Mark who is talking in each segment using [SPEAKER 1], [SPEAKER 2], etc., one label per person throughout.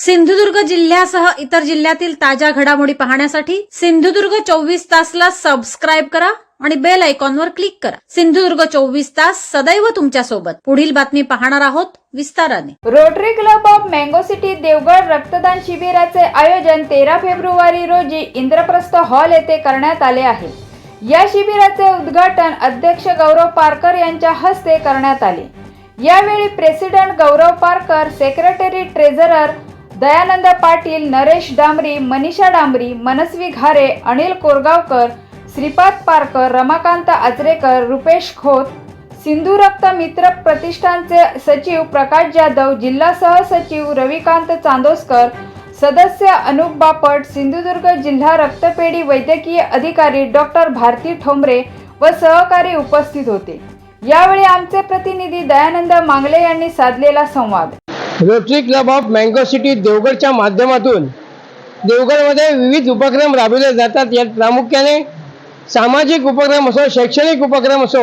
[SPEAKER 1] सिंधुदुर्ग जिल्ह्यासह इतर जिल्ह्यातील ताज्या घडामोडी पाहण्यासाठी सिंधुदुर्ग 24 तासला सबस्क्राईब करा आणि बेल आयकॉनवर क्लिक करा। सिंधुदुर्ग 24 तास सदैव तुमच्या सोबत। पुढील बातमी पाहणार आहोत विस्ताराने।
[SPEAKER 2] Rotary club of mango city Devgad रक्तदान शिबिराचे आयोजन 13 फेब्रुवारी रोजी इंद्रप्रस्थ हॉल येथे करण्यात आले आहे। या शिबिराचे उद्घाटन अध्यक्ष गौरव पारकर यांच्या हस्ते करण्यात आले। यावेळी प्रेसिडेंट गौरव पारकर, सेक्रेटरी ट्रेझरर दयानंद पाटील, नरेश डांबरी, मनीषा डांबरी, मनस्वी घारे, अनिल कोरगावकर, श्रीपाद पारकर, रमाकांत आजरेकर, रुपेश खोत, सिंधु रक्त मित्र प्रतिष्ठानचे सचिव प्रकाश जाधव, जिल्हा सहसचिव रविकांत चांदोसकर, सदस्य अनुप बापट, सिंधुदुर्ग जिल्हा रक्तपेढी वैद्यकीय अधिकारी डॉक्टर भारती ठोंबरे व सहकारी उपस्थित होते। यावेळी आमचे प्रतिनिधी दयानंद मांगले यांनी साधलेला संवाद।
[SPEAKER 3] Rotary club of mango city देवगडच्या माध्यमातून देवगडमध्ये विविध उपक्रम राबवले जातात। यात प्रामुख्याने सामाजिक उपक्रम असो, शैक्षणिक उपक्रम असो,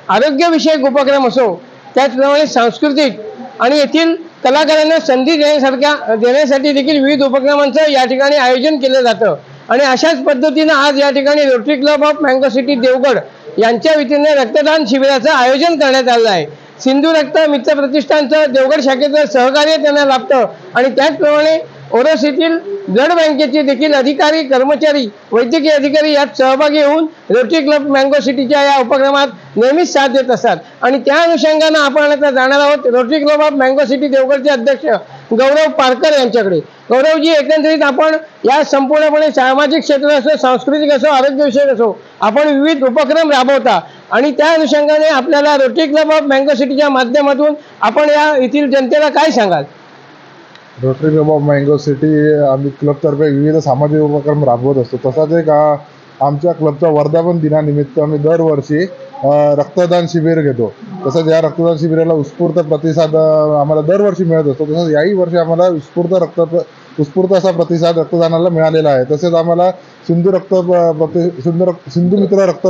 [SPEAKER 3] आरोग्यविषयक उपक्रम असो, त्याचप्रमाणे सांस्कृतिक आणि येथील कलाकारांना संधी देण्यासाठी देखील विविध उपक्रमांचं या ठिकाणी आयोजन केलं जातं। आणि अशाच पद्धतीनं आज या ठिकाणी rotary club of mango city Devgad यांच्या वतीने रक्तदान शिबिराचं आयोजन करण्यात आलं आहे। सिंधु रक्त मित्र प्रतिष्ठानचं देवगड शाखेचं सहकार्य त्यांना लाभतं आणि त्याचप्रमाणे ओरोस येथील ब्लड बँकेचे देखील अधिकारी, कर्मचारी, वैद्यकीय अधिकारी यात सहभागी होऊन रोटरी क्लब मँगो सिटीच्या या उपक्रमात नेहमीच साथ देत असतात। आणि त्या अनुषंगानं आपण आता जाणार आहोत Rotary club of mango city देवगडचे अध्यक्ष गौरव पारकर यांच्याकडे। गौरवजी, एकंदरीत आपण या संपूर्णपणे सामाजिक क्षेत्र असो, सांस्कृतिक असो, आरोग्यविषयक असो, आपण विविध उपक्रम राबवता आणि त्या अनुषंगाने आपल्याला रोटरी क्लब ऑफ मँगो सिटीच्या माध्यमातून आपण या येथील जनतेला काय सांगाल?
[SPEAKER 4] Rotary club of mango city आम्ही क्लबतर्फे विविध सामाजिक उपक्रम राबवत असतो। तसाच एक आमच्या क्लबच्या वर्धापन दिनानिमित्त आम्ही दरवर्षी रक्तदान शिबिर घेतो। तसंच या रक्तदान शिबिराला उत्स्फूर्त प्रतिसाद आम्हाला दरवर्षी मिळत असतो। तसंच याही वर्षी आम्हाला उत्स्फूर्त असा प्रतिसाद रक्तदानाला मिळालेला आहे। तसेच आम्हाला सिंधु मित्र रक्त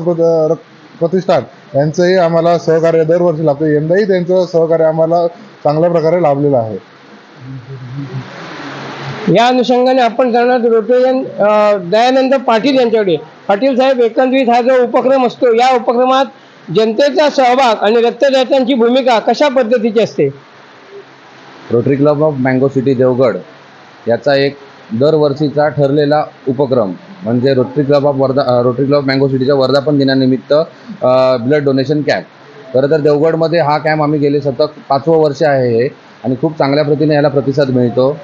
[SPEAKER 4] प्रतिष्ठान यांचंही आम्हाला सहकार्य दरवर्षी लाभतं। यंदाही त्यांचं सहकार्य आम्हाला चांगल्या प्रकारे लाभलेलं आहे।
[SPEAKER 3] या अनुषंगाने आपण जाणार रोटरीयन दयानंद पाटील यांच्याकडे। पाटील साहेब, एकंदरीत हा जो उपक्रम असतो, या उपक्रमात जनतेचा सहभाग आणि रक्तदात्यांची भूमिका कशा पद्धतीची असते?
[SPEAKER 5] Rotary club of mango city Devgad याचा एक दरवर्षीचा ठरलेला उपक्रम म्हणजे रोटरी क्लब मँगो सिटीच्या वर्धापन दिनानिमित्त ब्लड डोनेशन कॅम्प। खरं तर देवगडमध्ये हा कॅम्प आम्ही गेले सतत 5वं वर्ष आहे हे आणि खूप चांगल्या प्रतीने याला प्रतिसाद मिळतो।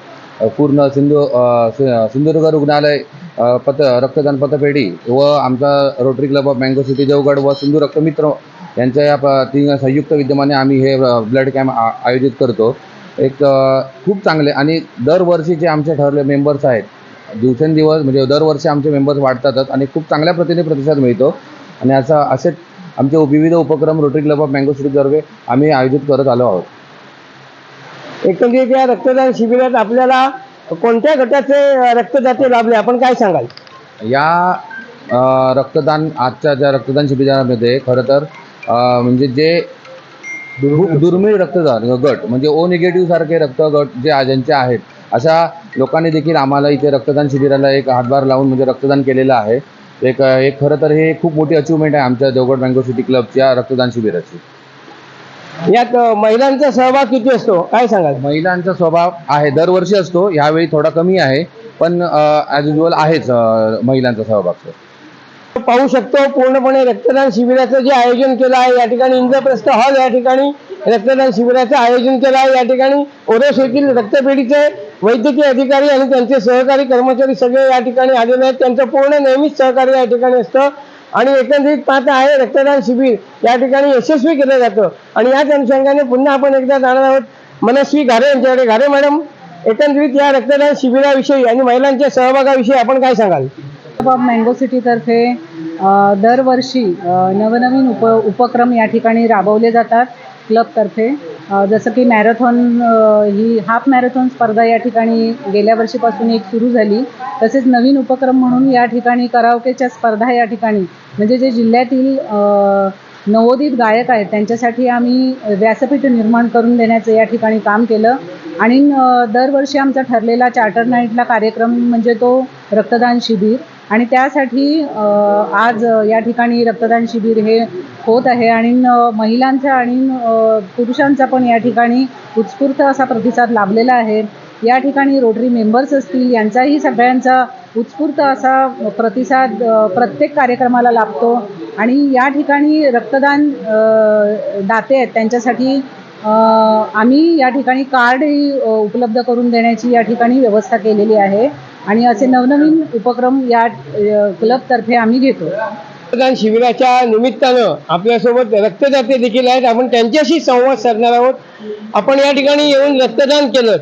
[SPEAKER 5] पूर्ण सिंधुदुर्ग रुग्णालय रक्तदान पतपेढी व आमचा rotary club of mango city Devgad व सिंधु रक्तमित्र यांच्या या तीन संयुक्त विद्यमाने आम्ही हे ब्लड कॅम्प आयोजित करतो। एक खूप चांगले आणि दरवर्षीचे आमचे ठरले मेंबर्स आहेत, दिवसेंदिवस म्हणजे दरवर्षी आमचे मेंबर्स वाढतातच आणि खूप चांगल्या प्रतीने प्रतिसाद मिळतो। आणि असे आमचे विविध उपक्रम रोटरी क्लब ऑफ मँगो सिटीतर्फे आम्ही आयोजित करत आलो आहोत।
[SPEAKER 3] एकंदरीत या रक्तदान शिबिरात आपल्याला कोणत्या गटाचे रक्तदाते लाभले, आपण काय सांगाल?
[SPEAKER 5] या आजच्या ज्या रक्तदान शिबिरामध्ये खरं तर म्हणजे जे दुर्मिळ रक्तदान गट म्हणजे ओ निगेटिव्ह सारखे रक्तगट ज्यांचे आहेत अशा लोकांनी देखील आम्हाला इथे रक्तदान शिबिराला एक हातभार लावून म्हणजे रक्तदान केलेलं आहे। एक खरं तर हे खूप मोठी अचिव्हमेंट आहे आमच्या देवगड मँगो सिटी क्लबच्या रक्तदान शिबिराची।
[SPEAKER 3] यात महिलांचा सहभाग किती असतो, काय सांगाल?
[SPEAKER 5] महिलांचा सहभाग आहे, दरवर्षी असतो, यावेळी थोडा कमी आहे, पण ॲज युजल आहेच महिलांचा सहभाग।
[SPEAKER 3] पाहू शकतो पूर्णपणे रक्तदान शिबिराचं जे आयोजन केलं आहे, या ठिकाणी इंद्रप्रस्थ हॉल या ठिकाणी रक्तदान शिबिराचं आयोजन केलं आहे। या ठिकाणी ओरोस येथील रक्तपेढीचे वैद्यकीय अधिकारी आणि त्यांचे सहकारी कर्मचारी सगळे या ठिकाणी आलेले आहेत। त्यांचं पूर्ण नेहमीच सहकार्य या ठिकाणी असतं आणि एकंदरीत पाहत आहे रक्तदान शिबिर या ठिकाणी यशस्वी केलं जातं। आणि याच अनुषंगाने पुन्हा आपण एकदा जाणार आहोत मनस्वी घारे यांच्याकडे। घारे मॅडम, एकंदरीत या रक्तदान शिबिराविषयी आणि महिलांच्या सहभागाविषयी आपण काय सांगाल?
[SPEAKER 6] क्लब ऑफ मँगो सिटीतर्फे दरवर्षी नवनवीन उपक्रम या ठिकाणी राबवले जातात क्लबतर्फे। जसं की मॅरेथॉन, ही हाफ मॅरेथॉन स्पर्धा या ठिकाणी गेल्या वर्षीपासून एक सुरू झाली। तसेच नवीन उपक्रम म्हणून या ठिकाणी कराओकेच्या स्पर्धा या ठिकाणी म्हणजे जे जिल्ह्यातील नवोदित गायक आहेत त्यांच्यासाठी आम्ही व्यासपीठ निर्माण करून देण्याचं या ठिकाणी काम केलं। आणि दरवर्षी आमचा ठरलेला चार्टर नाईटला कार्यक्रम म्हणजे तो रक्तदान शिबिर, आणि त्यासाठी आज या ठिकाणी रक्तदान शिबिर हे होत आहे. आणि महिलांचा आणि पुरुषांचा पण या ठिकाणी उत्स्फूर्त असा प्रतिसाद लाभलेला आहे. या ठिकाणी रोटरी मेंबर्स असतील यांचाही सगळ्यांचा उत्स्फूर्त असा प्रतिसाद प्रत्येक कार्यक्रमाला लाभतो. आणि या ठिकाणी रक्तदान दाते आहेत त्यांच्यासाठी आम्ही या ठिकाणी कार्डही उपलब्ध करून देण्याची या ठिकाणी व्यवस्था केलेली आहे. आणि असे नवनवीन उपक्रम या क्लबतर्फे आम्ही घेतो.
[SPEAKER 3] रक्तदान शिबिराच्या निमित्तानं आपल्यासोबत रक्तदाते देखील आहेत. आपण त्यांच्याशी संवाद साधणार आहोत. आपण या ठिकाणी येऊन रक्तदान केलं,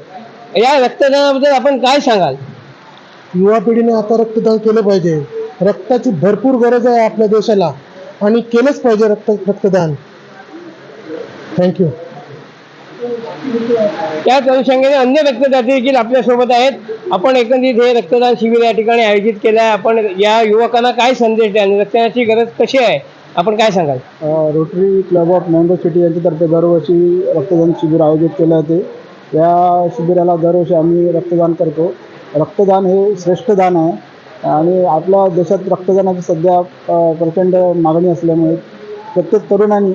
[SPEAKER 3] या रक्तदानाबद्दल आपण काय सांगाल?
[SPEAKER 7] युवा पिढीने आता रक्तदान केलं पाहिजे. रक्ताची भरपूर गरज आहे आपल्या देशाला आणि केलंच पाहिजे रक्तदान. थँक्यू.
[SPEAKER 3] त्याच अनुषंगाने अन्य रक्तदाते देखील आपल्यासोबत आहेत. आपण एकंदरीत हे रक्तदान शिबिर या ठिकाणी आयोजित केलं आहे. आपण या युवकांना काय संदेश द्याल? रक्तदानाची गरज कशी आहे, आपण काय सांगाल?
[SPEAKER 7] Rotary club of mango city यांच्यातर्फे दरवर्षी रक्तदान शिबिर आयोजित केलं जाते. या शिबिराला दरवर्षी आम्ही रक्तदान करतो. रक्तदान हे श्रेष्ठ दान आहे आणि आपल्या देशात रक्तदानाची सध्या प्रचंड मागणी असल्यामुळे प्रत्येक तरुणांनी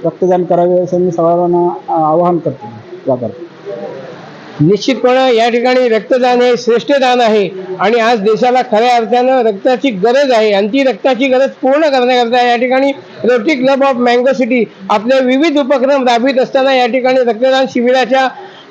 [SPEAKER 7] रक्तदान करावे असं मी सर्वांना आवाहन करतो. याकरता
[SPEAKER 3] निश्चितपणे या ठिकाणी रक्तदान हे श्रेष्ठ दान आहे आणि आज देशाला खऱ्या अर्थानं रक्ताची गरज आहे आणि ती रक्ताची गरज पूर्ण करण्याकरता या ठिकाणी rotary club of mango city आपले विविध उपक्रम राबवित असताना या ठिकाणी रक्तदान शिबिराच्या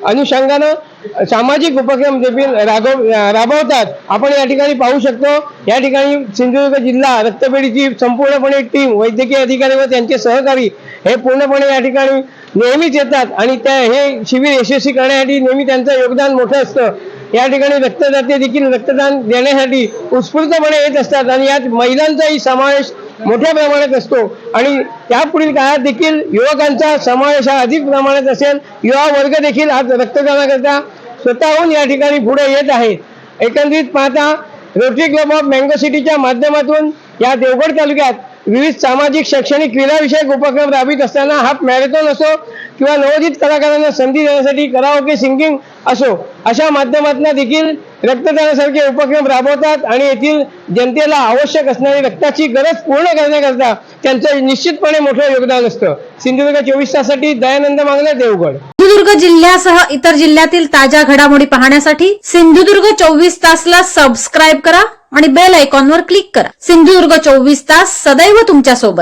[SPEAKER 3] अनुषंगानं सामाजिक उपक्रम देखील राबवतात. आपण या ठिकाणी पाहू शकतो. या ठिकाणी सिंधुदुर्ग जिल्हा रक्तपेढीची संपूर्णपणे टीम, वैद्यकीय अधिकारी व त्यांचे सहकारी हे पूर्णपणे या ठिकाणी नेहमीच येतात आणि हे शिबिर यशस्वी करण्यासाठी नेहमी त्यांचं योगदान मोठं असतं. या ठिकाणी रक्तदाते देखील रक्तदान देण्यासाठी उत्स्फूर्तपणे येत असतात आणि यात महिलांचाही समावेश मोठ्या प्रमाणात असतो आणि त्यापुढील काळात देखील युवकांचा समावेश हा अधिक प्रमाणात असेल. युवा वर्ग देखील आज रक्तदानाकरता स्वतःहून या ठिकाणी पुढे येत आहेत. एकंदरीत पाहता रोटरी क्लब ऑफ मँगो सिटीच्या माध्यमातून या देवगड तालुक्यात विविध सामाजिक, शैक्षणिक, क्रीडाविषयक उपक्रम राबवित असताना हाफ मॅरेथॉन असो किंवा नवोदित कलाकारांना संधी देण्यासाठी कराओके सिंगिंग असो, अशा माध्यमातून देखील रक्तदानासारखे उपक्रम राबवतात आणि येथील जनतेला आवश्यक असणारी रक्ताची गरज पूर्ण करण्याकरता त्यांचं निश्चितपणे मोठं योगदान असतं. सिंधुदुर्ग 24 ताससाठी दयानंद मांगले, देवगड.
[SPEAKER 1] सिंधुदुर्ग जिल्ह्यासह इतर जिल्ह्यातील ताज्या घडामोडी पाहण्यासाठी सिंधुदुर्ग 24 तासला सबस्क्राईब करा आणि बेल आयकॉनवर क्लिक करा. सिंधुदुर्ग 24 तास सदैव तुमच्या सोबत.